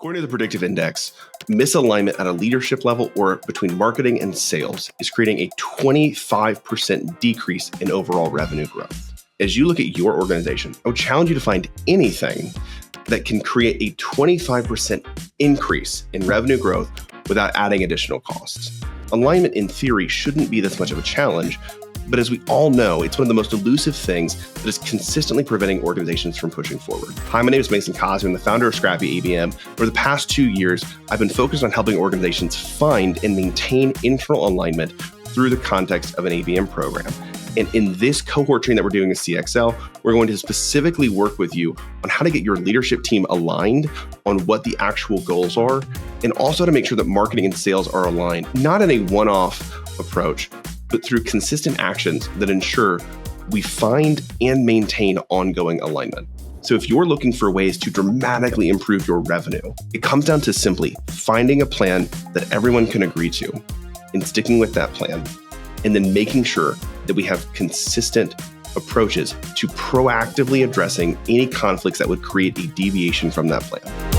According to the Predictive Index, misalignment at a leadership level or between marketing and sales is creating a 25% decrease in overall revenue growth. As you look at your organization, I would challenge you to find anything that can create a 25% increase in revenue growth without adding additional costs. Alignment, in theory, shouldn't be this much of a challenge, but as we all know, it's one of the most elusive things that is consistently preventing organizations from pushing forward. Hi, my name is Mason Cosby. I'm the founder of Scrappy ABM. For the past 2 years, I've been focused on helping organizations find and maintain internal alignment through the context of an ABM program. And in this cohort training that we're doing at CXL, we're going to specifically work with you on how to get your leadership team aligned on what the actual goals are, and also to make sure that marketing and sales are aligned, not in a one-off approach, but through consistent actions that ensure we find and maintain ongoing alignment. So if you're looking for ways to dramatically improve your revenue, it comes down to simply finding a plan that everyone can agree to and sticking with that plan, and then making sure that we have consistent approaches to proactively addressing any conflicts that would create a deviation from that plan.